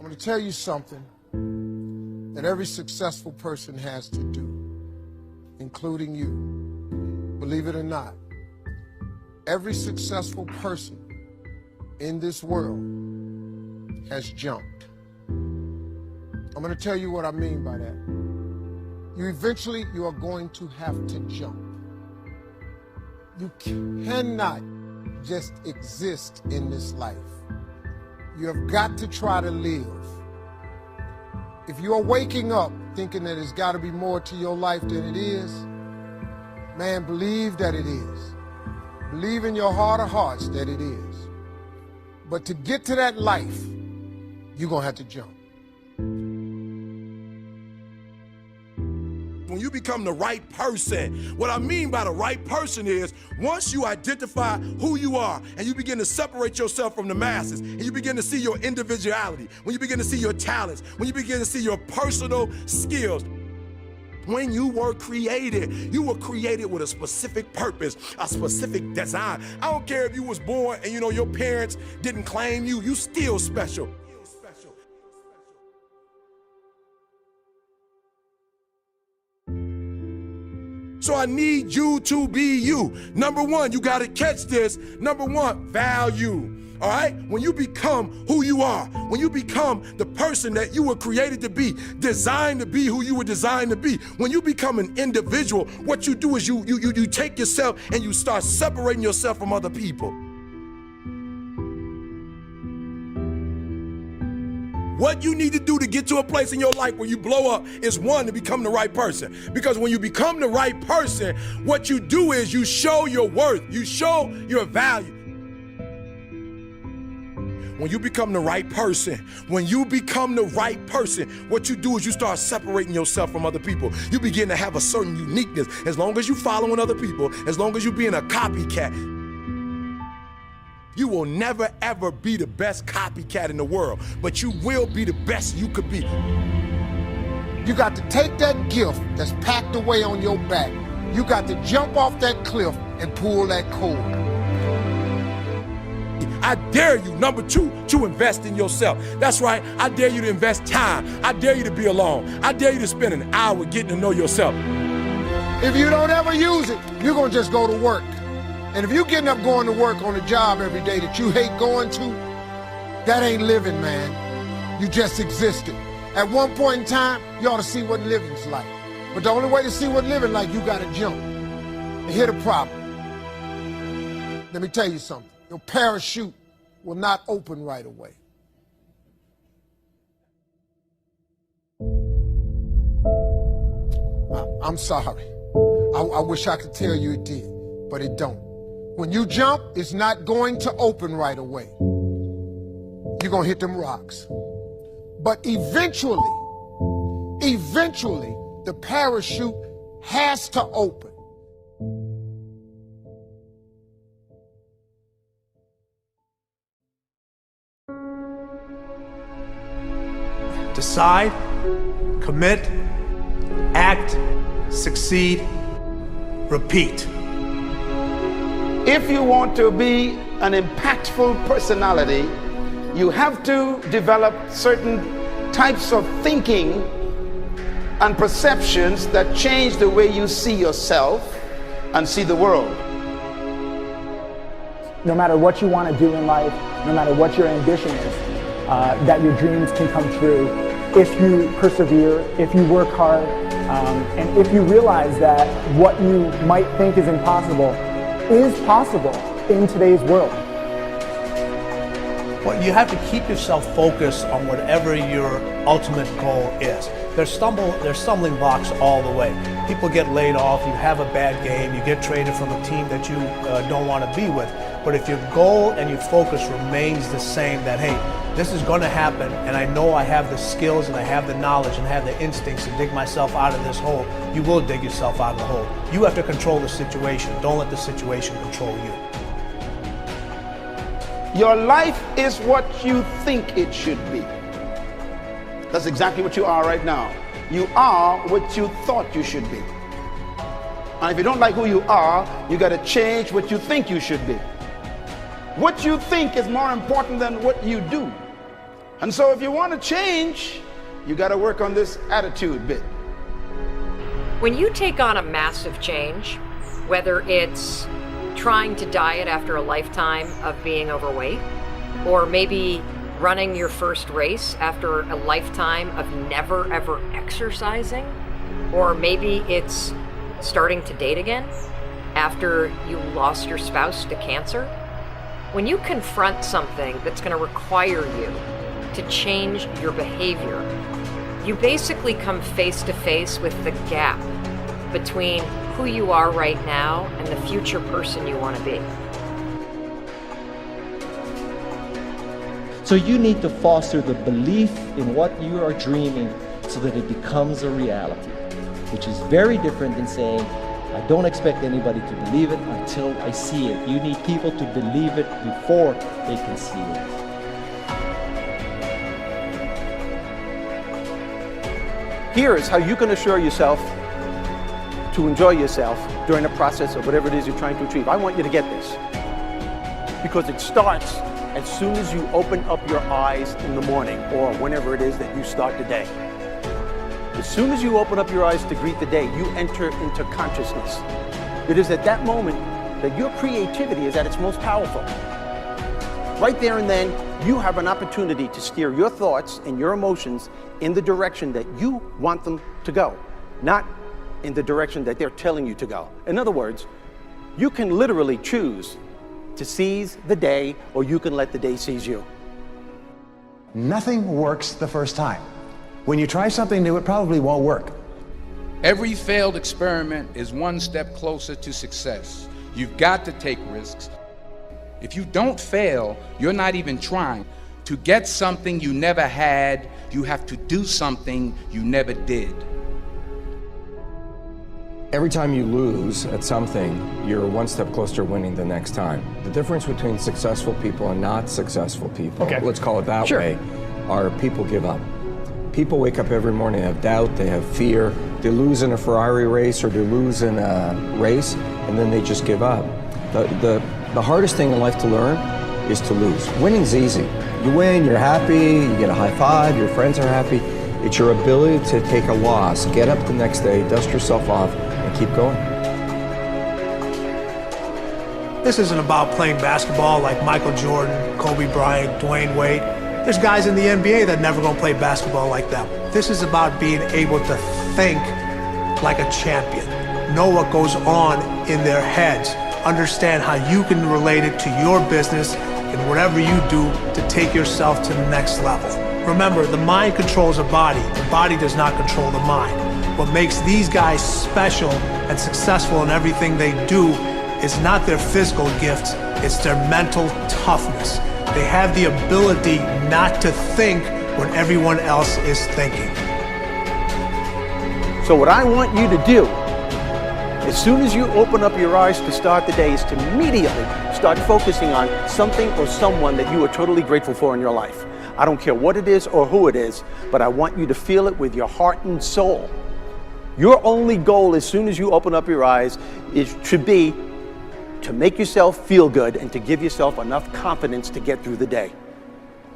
I'm going to tell you something that every successful person has to do, including you. Believe it or not, every successful person in this world has jumped. I'm going to tell you what I mean by that. You are going to have to jump. You cannot just exist in this life. You have got to try to live. If you are waking up thinking that there's got to be more to your life than it is, man, believe that it is. Believe in your heart of hearts that it is. But to get to that life, you're going to have to jump. When you become the right person, what I mean by the right person is once you identify who you are and you begin to separate yourself from the masses and you begin to see your individuality, when you begin to see your talents, when you begin to see your personal skills. When you were created with a specific purpose, a specific design. I don't care if you was born and your parents didn't claim you, you still special. So I need you to be you. Number one, you gotta catch this. Number one, value. All right? When you become who you are, when you become the person that you were created to be, designed to be who you were designed to be, when you become an individual, what you do is you take yourself and you start separating yourself from other people. What you need to do to get to a place in your life where you blow up is one, to become the right person. Because when you become the right person, what you do is you show your worth, you show your value. When you become the right person, what you do is you start separating yourself from other people. You begin to have a certain uniqueness. As long as you following other people, as long as you being a copycat, you will never ever be the best copycat in the world, but you will be the best you could be. You got to take that gift that's packed away on your back. You got to jump off that cliff and pull that cord. I dare you, number two, to invest in yourself. That's right, I dare you to invest time. I dare you to be alone. I dare you to spend an hour getting to know yourself. If you don't ever use it, you're gonna just go to work. And if you're getting up going to work on a job every day that you hate going to, that ain't living, man. You just existed. At one point in time, you ought to see what living's like. But the only way to see what living like, you gotta jump. And here's the problem. Let me tell you something. Your parachute will not open right away. I'm sorry. I wish I could tell you it did, but it don't. When you jump, it's not going to open right away. You're going to hit them rocks. But eventually, the parachute has to open. Decide, commit, act, succeed, repeat. If you want to be an impactful personality, you have to develop certain types of thinking and perceptions that change the way you see yourself and see the world. No matter what you want to do in life, no matter what your ambition is, that your dreams can come true if you persevere, if you work hard, and if you realize that what you might think is impossible is possible in today's world. Well, you have to keep yourself focused on whatever your ultimate goal is. There's stumbling blocks all the way. People get laid off, you have a bad game, you get traded from a team that you don't want to be with. But if your goal and your focus remains the same, that hey, this is going to happen, and I know I have the skills and I have the knowledge and I have the instincts to dig myself out of this hole, you will dig yourself out of the hole. You have to control the situation. Don't let the situation control you. Your life is what you think it should be. That's exactly what you are right now. You are what you thought you should be. And if you don't like who you are, you got to change what you think you should be. What you think is more important than what you do. And so if you want to change, you got to work on this attitude bit. When you take on a massive change, whether it's trying to diet after a lifetime of being overweight, or maybe running your first race after a lifetime of never ever exercising, or maybe it's starting to date again after you lost your spouse to cancer, when you confront something that's going to require you to change your behavior, you basically come face to face with the gap between who you are right now and the future person you want to be. So you need to foster the belief in what you are dreaming so that it becomes a reality, which is very different than saying, I don't expect anybody to believe it until I see it. You need people to believe it before they can see it. Here is how you can assure yourself to enjoy yourself during the process of whatever it is you're trying to achieve. I want you to get this, because it starts as soon as you open up your eyes in the morning, or whenever it is that you start the day. As soon as you open up your eyes to greet the day, you enter into consciousness. It is at that moment that your creativity is at its most powerful. Right there and then, you have an opportunity to steer your thoughts and your emotions in the direction that you want them to go, not in the direction that they're telling you to go. In other words, you can literally choose to seize the day, or you can let the day seize you. Nothing works the first time. When you try something new, it probably won't work. Every failed experiment is one step closer to success. You've got to take risks. If you don't fail, you're not even trying. To get something you never had, you have to do something you never did. Every time you lose at something, you're one step closer to winning the next time. The difference between successful people and not successful people, let's call it that way, are people give up. People wake up every morning, they have doubt, they have fear, they lose in a Ferrari race or they lose in a race, and then they just give up. The hardest thing in life to learn is to lose. Winning's easy. You win, you're happy, you get a high five, your friends are happy. It's your ability to take a loss, get up the next day, dust yourself off, and keep going. This isn't about playing basketball like Michael Jordan, Kobe Bryant, Dwayne Wade. There's guys in the NBA that never gonna play basketball like them. This is about being able to think like a champion, know what goes on in their heads, understand how you can relate it to your business and whatever you do to take yourself to the next level. Remember, the mind controls the body does not control the mind. What makes these guys special and successful in everything they do is not their physical gifts, it's their mental toughness. They have the ability not to think when everyone else is thinking. So what I want you to do, as soon as you open up your eyes to start the day, is to immediately start focusing on something or someone that you are totally grateful for in your life. I don't care what it is or who it is, but I want you to feel it with your heart and soul. Your only goal as soon as you open up your eyes should be to make yourself feel good and to give yourself enough confidence to get through the day.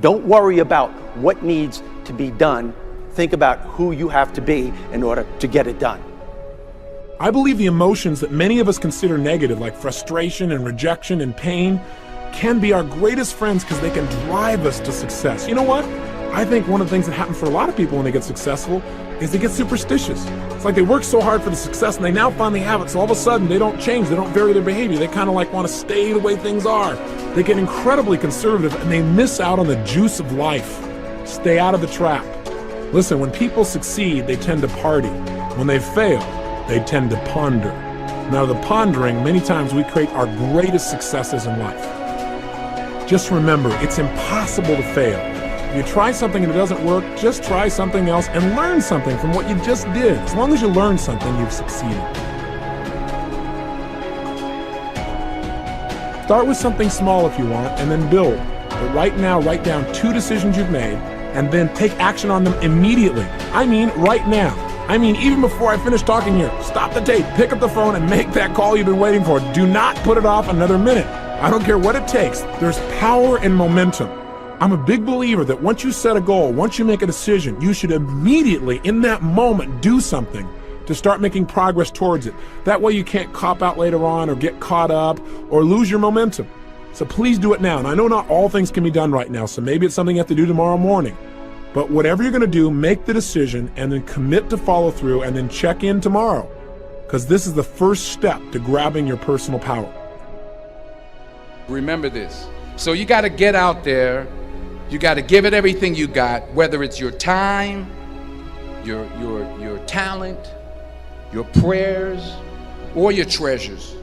Don't worry about what needs to be done. Think about who you have to be in order to get it done. I believe the emotions that many of us consider negative, like frustration and rejection and pain, can be our greatest friends because they can drive us to success. You know what? I think one of the things that happens for a lot of people when they get successful is they get superstitious. It's like they work so hard for the success and they now finally have it, so all of a sudden they don't change, they don't vary their behavior, they kind of like want to stay the way things are. They get incredibly conservative and they miss out on the juice of life. Stay out of the trap. Listen, when people succeed, they tend to party. When they fail, they tend to ponder. Now, the pondering, many times we create our greatest successes in life. Just remember, it's impossible to fail. If you try something and it doesn't work, just try something else and learn something from what you just did. As long as you learn something, you've succeeded. Start with something small if you want, and then build. But right now, write down 2 decisions you've made, and then take action on them immediately. I mean, right now. I mean, even before I finish talking here, stop the tape, pick up the phone, and make that call you've been waiting for. Do not put it off another minute. I don't care what it takes. There's power in momentum. I'm a big believer that once you set a goal, once you make a decision, you should immediately, in that moment, do something to start making progress towards it. That way you can't cop out later on or get caught up or lose your momentum. So please do it now. And I know not all things can be done right now, so maybe it's something you have to do tomorrow morning. But whatever you're gonna do, make the decision and then commit to follow through and then check in tomorrow. Because this is the first step to grabbing your personal power. Remember this. So you got to get out there. You got to give it everything you got, whether it's your time, your talent, your prayers, or your treasures.